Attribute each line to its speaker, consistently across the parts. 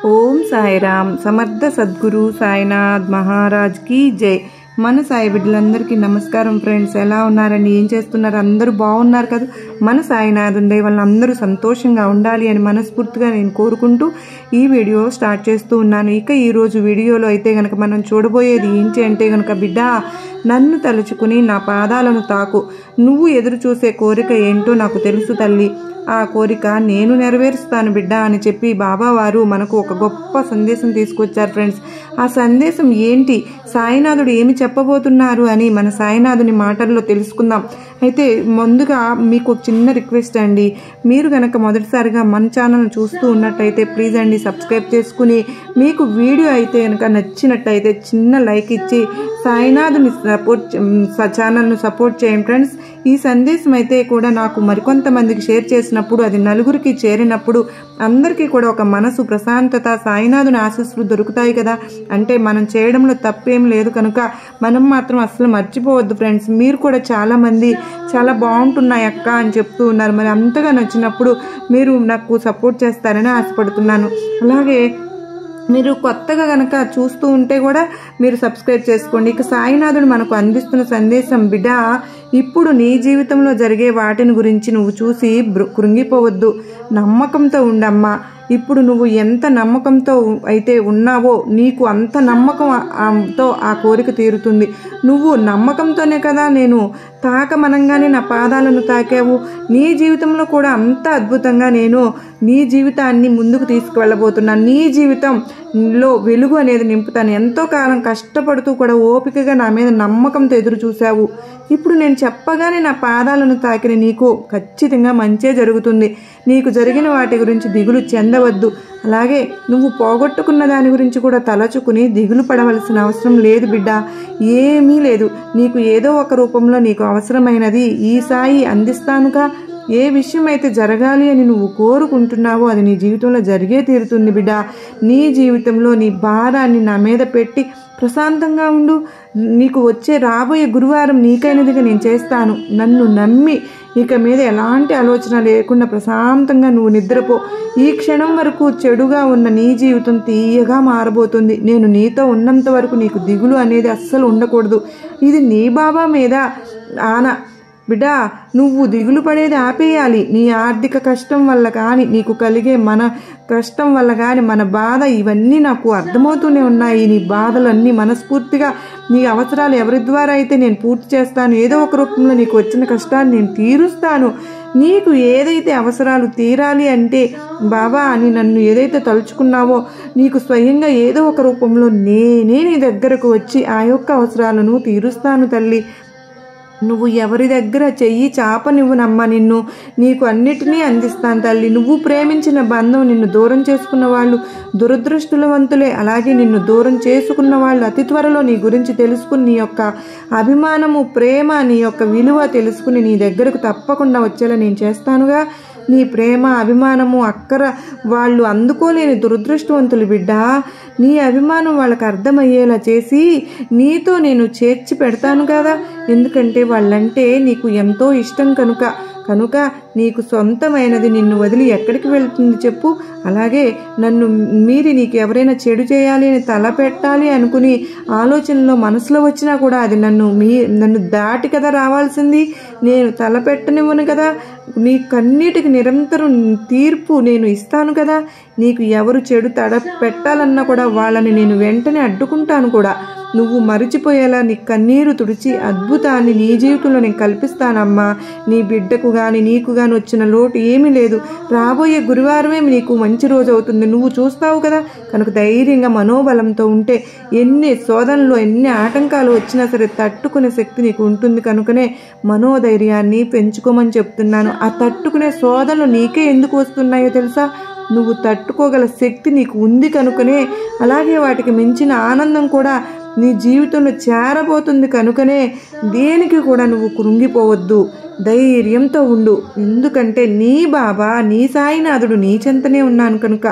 Speaker 1: ఓం సాయిరామ్. సమర్థ సద్గురు సాయినాథ్ మహారాజ్ की జై. మన సాయి బిడ్డలందరికీ నమస్కారం ఫ్రెండ్స్. ఎలా ఉన్నారండి? ఏం చేస్తున్నారు? అందరూ బాగున్నారు కదా? మన సాయినాథ్ ఉండే వాళ్ళందరూ సంతోషంగా ఉండాలి అని మనస్ఫూర్తిగా నేను కోరుకుంటూ ఈ వీడియో స్టార్ట్ చేస్తూ ఉన్నాను. ఇక ఈరోజు వీడియోలో అయితే కనుక మనం చూడబోయేది ఏంటి అంటే కనుక, బిడ్డ నన్ను తలుచుకుని నా పాదాలను తాకు. నువ్వు ఎదురు చూసే కోరిక ఏంటో నాకు తెలుసు తల్లి. ఆ కోరిక నేను నెరవేరుస్తాను బిడ్డ అని చెప్పి బాబావారు మనకు ఒక గొప్ప సందేశం తీసుకొచ్చారు ఫ్రెండ్స్. ఆ సందేశం ఏంటి, సాయినాథుడు ఏమి చెప్పబోతున్నారు అని మన సాయినాథుని మాటల్లో తెలుసుకుందాం. అయితే ముందుగా మీకు ఒక చిన్న రిక్వెస్ట్ అండి. మీరు కనుక మొదటిసారిగా మన ఛానల్ చూస్తూ ఉన్నట్టయితే ప్లీజ్ అండి సబ్స్క్రైబ్ చేసుకుని, మీకు వీడియో అయితే కనుక నచ్చినట్టయితే చిన్న లైక్ ఇచ్చి సాయినాథుని ఛానల్ను సపోర్ట్ చేయండి ఫ్రెండ్స్. ఈ సందేశం అయితే కూడా నాకు మరికొంతమందికి షేర్ చేసినప్పుడు, అది నలుగురికి చేరినప్పుడు అందరికీ కూడా ఒక మనసు ప్రశాంతత, సాయినాథుని ఆశీస్సులు దొరుకుతాయి కదా. అంటే మనం చేయడంలో తప్పేం లేదు కనుక మనం మాత్రం అసలు మర్చిపోవద్దు ఫ్రెండ్స్. మీరు కూడా చాలామంది చాలా బాగుంటున్నాయి అక్క అని చెప్తూ ఉన్నారు. మరి అంతగా నచ్చినప్పుడు మీరు నాకు సపోర్ట్ చేస్తారని ఆశపడుతున్నాను. అలాగే మీరు కొత్తగా కనుక చూస్తూ ఉంటే కూడా మీరు సబ్స్క్రైబ్ చేసుకోండి. ఇక సాయినాథుడు మనకు అందిస్తున్న సందేశం, బిడ్డ ఇప్పుడు నీ జీవితంలో జరిగే వాటిని గురించి నువ్వు చూసి కృంగిపోవద్దు. నమ్మకంతో ఉండమ్మా. ఇప్పుడు నువ్వు ఎంత నమ్మకంతో అయితే ఉన్నావో నీకు అంత నమ్మకంతో ఆ కోరిక తీరుతుంది. నువ్వు నమ్మకంతోనే కదా నేను తాకమనంగానే నా పాదాలను తాకావు. నీ జీవితంలో కూడా అంత అద్భుతంగా నేను నీ జీవితాన్ని ముందుకు తీసుకువెళ్ళబోతున్నాను. నీ జీవితంలో వెలుగు అనేది నింపుతాను. ఎంతో కాలం కష్టపడుతూ కూడా ఓపికగా నా మీద నమ్మకంతో ఎదురు చూశావు. ఇప్పుడు నేను చెప్పగానే నా పాదాలను తాకిన నీకు ఖచ్చితంగా మంచే జరుగుతుంది. నీకు జరిగిన వాటి గురించి దిగులు చెందవద్దు. అలాగే నువ్వు పోగొట్టుకున్న దాని గురించి కూడా తలచుకుని దిగులు పడవలసిన అవసరం లేదు బిడ్డ. ఏమీ లేదు. నీకు ఏదో ఒక రూపంలో నీకు అవసరమైనది ఈ సాయి అందిస్తానుగా. ఏ విషయం అయితే జరగాలి అని నువ్వు కోరుకుంటున్నావో అది నీ జీవితంలో జరిగే తీరుతుంది బిడ్డ. నీ జీవితంలో నీ భారాన్ని నా మీద పెట్టి ప్రశాంతంగా ఉండు. నీకు వచ్చే రాబోయే గురువారం నీకైనదిగా నేను చేస్తాను. నన్ను నమ్మి ఇక మీద ఎలాంటి ఆలోచన లేకుండా ప్రశాంతంగా నువ్వు నిద్రపో. ఈ క్షణం వరకు చెడుగా ఉన్న నీ జీవితం తీయగా మారబోతుంది. నేను నీతో ఉన్నంత వరకు నీకు దిగులు అనేది అస్సలు ఉండకూడదు. ఇది నీ బాబా మీద ఆన బిడ్డ. నువ్వు దిగులు పడేది ఆపేయాలి. నీ ఆర్థిక కష్టం వల్ల కానీ, నీకు కలిగే మన కష్టం వల్ల కానీ, మన బాధ, ఇవన్నీ నాకు అర్థమవుతూనే ఉన్నాయి. నీ బాధలన్నీ మనస్ఫూర్తిగా నీ అవసరాలు ఎవరి ద్వారా అయితే నేను పూర్తి చేస్తాను, ఏదో ఒక రూపంలో నీకు వచ్చిన కష్టాన్ని నేను తీరుస్తాను. నీకు ఏదైతే అవసరాలు తీరాలి అంటే బాబా అని నన్ను ఏదైతే తలుచుకున్నావో నీకు స్వయంగా ఏదో ఒక రూపంలో నేనే నీ దగ్గరకు వచ్చి ఆ యొక్క అవసరాలను తీరుస్తాను తల్లి. నువ్వు ఎవరి దగ్గర చెయ్యి చాపనివ్వనమ్మా. నీకు అన్నిటినీ అందిస్తాను తల్లి. నువ్వు ప్రేమించిన బంధం నిన్ను దూరం చేసుకున్న వాళ్ళు దురదృష్టవంతులే. అలాగే నిన్ను దూరం చేసుకున్న వాళ్ళు అతి త్వరలో నీ గురించి తెలుసుకుని నీ యొక్క అభిమానము, ప్రేమ, నీ యొక్క విలువ తెలుసుకుని నీ దగ్గరకు తప్పకుండా వచ్చేలా నేను చేస్తానుగా. నీ ప్రేమ, అభిమానము, అక్కర వాళ్ళు అందుకోలేని దురదృష్టవంతులు బిడ్డ. నీ అభిమానం వాళ్ళకి అర్థమయ్యేలా చేసి నీతో నేను చేర్చి పెడతాను కదా. ఎందుకంటే వాళ్ళంటే నీకు ఎంతో ఇష్టం కనుక నీకు సొంతమైనది నిన్ను వదిలి ఎక్కడికి వెళ్తుంది చెప్పు. అలాగే నన్ను మీరి నీకు ఎవరైనా చెడు చేయాలి అని తలపెట్టాలి అనుకుని ఆలోచనలో మనసులో వచ్చినా కూడా అది నన్ను దాటి కదా రావాల్సింది. నేను తలపెట్టనివ్వను కదా. నీ కన్నీటికి నిరంతరం తీర్పు నేను ఇస్తాను కదా. నీకు ఎవరు చెడు పెట్టాలన్నా కూడా వాళ్ళని నేను వెంటనే అడ్డుకుంటాను కూడా. నువ్వు మరిచిపోయేలా నీ కన్నీరు తుడిచి అద్భుతాన్ని నీ జీవితంలో నేను కల్పిస్తానమ్మా. నీ బిడ్డకు కానీ నీకు కానీ వచ్చిన లోటు ఏమీ లేదు. రాబోయే గురువారమే నీకు మంచి రోజు అవుతుంది. నువ్వు చూస్తావు కదా. కనుక ధైర్యంగా మనోబలంతో ఉంటే ఎన్ని శోధనలు, ఎన్ని ఆటంకాలు వచ్చినా సరే తట్టుకునే శక్తి నీకు ఉంటుంది. కనుకనే మనోధైర్యాన్ని పెంచుకోమని చెప్తున్నాను. ఆ తట్టుకునే శోధనలు నీకే ఎందుకు వస్తున్నాయో తెలుసా? నువ్వు తట్టుకోగల శక్తి నీకు ఉంది కనుకనే. అలాగే వాటికి మించిన ఆనందం కూడా నీ జీవితంలో చేరబోతుంది కనుకనే దేనికి కూడా నువ్వు కృంగిపోవద్దు. ధైర్యంతో ఉండు. ఎందుకంటే నీ బాబా, నీ సాయినాథుడు నీ చెంతనే ఉన్నాను కనుక.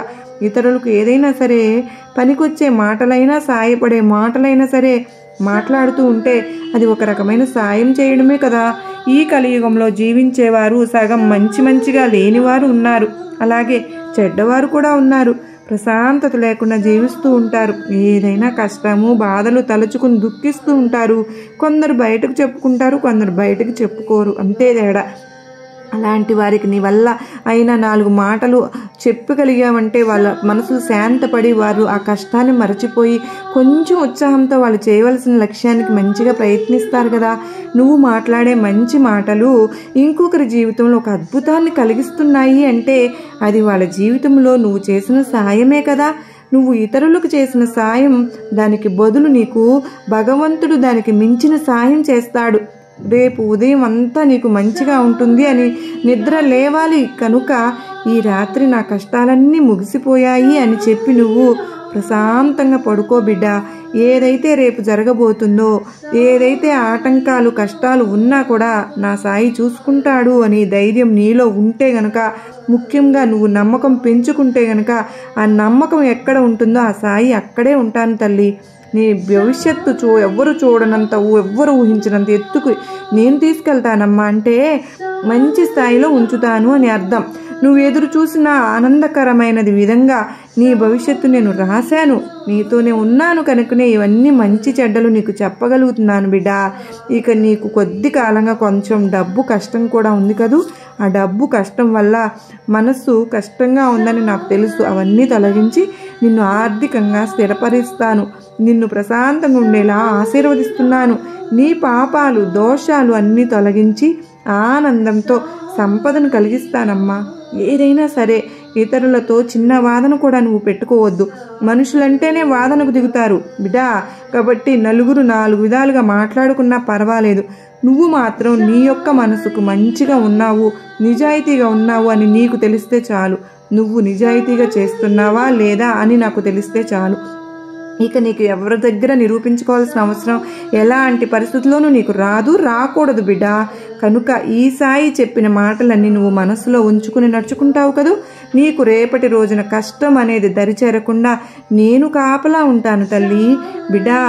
Speaker 1: ఇతరులకు ఏదైనా సరే పనికొచ్చే మాటలైనా, సాయపడే మాటలైనా సరే మాట్లాడుతూ ఉంటే అది ఒక రకమైన సాయం చేయడమే కదా. ఈ కలియుగంలో జీవించేవారు సగం మంచిగా లేనివారు ఉన్నారు. అలాగే చెడ్డవారు కూడా ఉన్నారు. ప్రశాంతత లేకుండా జీవిస్తూ ఉంటారు. ఏదైనా కష్టము బాధలు తలుచుకుని దుఃఖిస్తూ ఉంటారు. కొందరు బయటకు చెప్పుకుంటారు, కొందరు బయటకు చెప్పుకోరు, అంతే తేడా. అలాంటి వారికి నీ వల్ల అయినా 4 మాటలు చెప్పగలిగామంటే వాళ్ళ మనసు శాంతపడి వారు ఆ కష్టాన్ని మరచిపోయి కొంచెం ఉత్సాహంతో వాళ్ళు చేయవలసిన లక్ష్యానికి మంచిగా ప్రయత్నిస్తారు కదా. నువ్వు మాట్లాడే మంచి మాటలు ఇంకొకరి జీవితంలో ఒక అద్భుతాన్ని కలిగిస్తున్నాయి అంటే అది వాళ్ళ జీవితంలో నువ్వు చేసిన సాయమే కదా. నువ్వు ఇతరులకు చేసిన సాయం, దానికి బదులు నీకు భగవంతుడు దానికి మించిన సాయం చేస్తాడు. రేపు ఉదయం అంతా నీకు మంచిగా ఉంటుంది అని నిద్ర లేవాలి కనుక ఈ రాత్రి నా కష్టాలన్నీ ముగిసిపోయాయి అని చెప్పి నువ్వు ప్రశాంతంగా పడుకో బిడ్డ. ఏదైతే రేపు జరగబోతుందో, ఏదైతే ఆటంకాలు కష్టాలు ఉన్నా కూడా నా సాయి చూసుకుంటాడు అని ధైర్యం నీలో ఉంటే గనక, ముఖ్యంగా నువ్వు నమ్మకం పెంచుకుంటే గనక ఆ నమ్మకం ఎక్కడ ఉంటుందో ఆ సాయి అక్కడే ఉంటాను తల్లి. నీ భవిష్యత్తు ఎవ్వరు చూడనంత, ఎవ్వరు ఊహించినంత ఎత్తుకు నేను తీసుకెళ్తానమ్మా అంటే మంచి స్థాయిలో ఉంచుతాను అని అర్థం. నువ్వు ఎదురు చూసిన ఆనందకరమైనది విధంగా నీ భవిష్యత్తు నేను రాశాను, నీతోనే ఉన్నాను కనుకనే ఇవన్నీ మంచి చెడ్డలు నీకు చెప్పగలుగుతున్నాను బిడ్డ. ఇక నీకు కొద్ది కాలంగా కొంచెం డబ్బు కష్టం కూడా ఉంది కదూ. ఆ డబ్బు కష్టం వల్ల మనస్సు కష్టంగా ఉందని నాకు తెలుసు. అవన్నీ తొలగించి నిన్ను ఆర్థికంగా స్థిరపరుస్తాను, నిన్ను ప్రశాంతంగా ఉండేలా ఆశీర్వదిస్తున్నాను. నీ పాపాలు దోషాలు అన్నీ తొలగించి ఆనందంతో సంపదను కలిగిస్తానమ్మా. ఏదైనా సరే ఇతరులతో చిన్న వాదన కూడా నువ్వు పెట్టుకోవద్దు. మనుషులంటేనే వాదనకు దిగుతారు బిడ్డా. కాబట్టి నలుగురు 4 విధాలుగా మాట్లాడుకున్నా పర్వాలేదు, నువ్వు మాత్రం నీ యొక్క మనసుకు మంచిగా ఉన్నావు, నిజాయితీగా ఉన్నావు అని నీకు తెలిస్తే చాలు. నువ్వు నిజాయితీగా చేస్తున్నావా లేదా అని నాకు తెలిస్తే చాలు. ఇక నీకు ఎవరి దగ్గర నిరూపించుకోవాల్సిన అవసరం ఎలాంటి పరిస్థితుల్లోనూ నీకు రాకూడదు బిడ్డ. కనుక ఈ సాయి చెప్పిన మాటలన్నీ నువ్వు మనసులో ఉంచుకుని నడుచుకుంటావు కదూ. నీకు రేపటి రోజున కష్టం అనేది దరిచేరకుండా నేను కాపలా ఉంటాను తల్లి. బిడ్డా,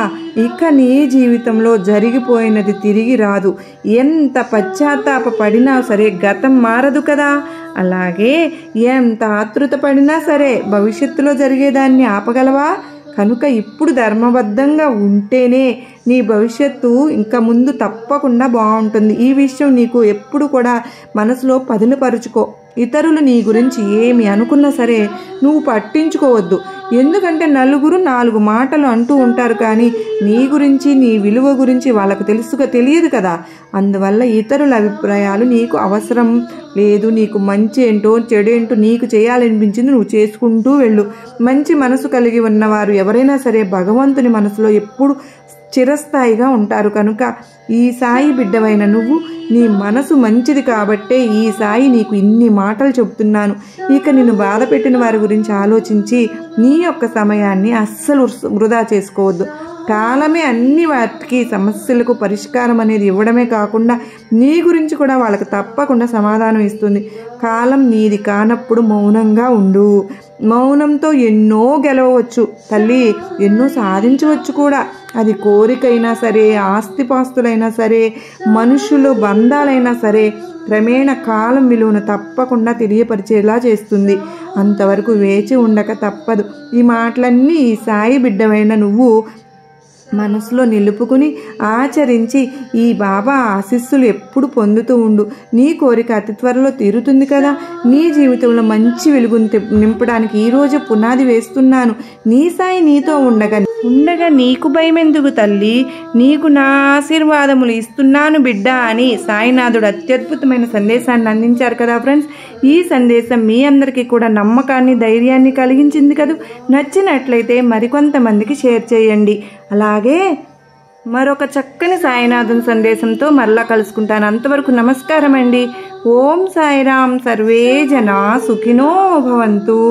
Speaker 1: ఇక నీ జీవితంలో జరిగిపోయినది తిరిగి రాదు. ఎంత పశ్చాత్తాప పడినా సరే గతం మారదు కదా. అలాగే ఎంత ఆతృత పడినా సరే భవిష్యత్తులో జరిగేదాన్ని ఆపగలవా? కనుక ఇప్పుడు ధర్మబద్ధంగా ఉంటేనే నీ భవిష్యత్తు ఇంకా ముందు తప్పకుండా బాగుంటుంది. ఈ విషయం నీకు ఎప్పుడు కూడా మనసులో పదిలపరుచుకో. ఇతరులు నీ గురించి ఏమి అనుకున్నా సరే నువ్వు పట్టించుకోవద్దు. ఎందుకంటే నలుగురు 4 మాటలు అంటూ ఉంటారు, కానీ నీ గురించి నీ విలువ గురించి వాళ్ళకు తెలియదు కదా. అందువల్ల ఇతరుల అభిప్రాయాలు నీకు అవసరం లేదు. నీకు మంచి ఏంటో చెడేంటో నీకు చేయాలనిపించింది నువ్వు చేసుకుంటూ వెళ్ళు. మంచి మనసు కలిగి ఉన్నవారు ఎవరైనా సరే భగవంతుని మనసులో ఎప్పుడు చిరస్థాయిగా ఉంటారు. కనుక ఈ సాయి బిడ్డవైన నువ్వు, నీ మనసు మంచిది కాబట్టే ఈ సాయి నీకు ఇన్ని మాటలు చెబుతున్నాను. ఇక నిన్ను బాధ పెట్టిన వారి గురించి ఆలోచించి నీ యొక్క సమయాన్ని అస్సలు వృధా చేసుకోవద్దు. కాలమే అన్ని వాటికి సమస్యలకు పరిష్కారం అనేది ఇవ్వడమే కాకుండా నీ గురించి కూడా వాళ్ళకి తప్పకుండా సమాధానం ఇస్తుంది. కాలం నీది కానప్పుడు మౌనంగా ఉండు. మౌనంతో ఎన్నో గెలవచ్చు తల్లి, ఎన్నో సాధించవచ్చు కూడా. అది కోరికైనా సరే, ఆస్తిపాస్తులైనా సరే, మనుషులు బంధాలైనా సరే క్రమేణ కాలం విలువను తప్పకుండా తెలియపరిచేలా చేస్తుంది. అంతవరకు వేచి ఉండక తప్పదు. ఈ మాటలన్నీ ఈ సాయి బిడ్డవైన నువ్వు మనసులో నిలుపుకుని ఆచరించి ఈ బాబా ఆశీస్సులు ఎప్పుడు పొందుతూ ఉండు. నీ కోరిక అతి త్వరలో తీరుతుంది కదా. నీ జీవితంలో మంచి వెలుగును నింపడానికి ఈరోజు పునాది వేస్తున్నాను. నీ సాయి నీతో ఉండగా నీకు భయమెందుకు తల్లి, నీకు నా ఆశీర్వాదములు ఇస్తున్నాను బిడ్డ అని సాయినాథుడు అత్యద్భుతమైన సందేశాన్ని అందించారు కదా ఫ్రెండ్స్. ఈ సందేశం మీ అందరికీ కూడా నమ్మకాన్ని ధైర్యాన్ని కలిగించింది కదా. నచ్చినట్లయితే మరికొంతమందికి షేర్ చేయండి. అలాగే మరొక చక్కని సాయినాథుని సందేశంతో మరలా కలుసుకుంటాను. అంతవరకు నమస్కారం అండి. ఓం సాయిరాం. సర్వే జనా సుఖినో భవంతు.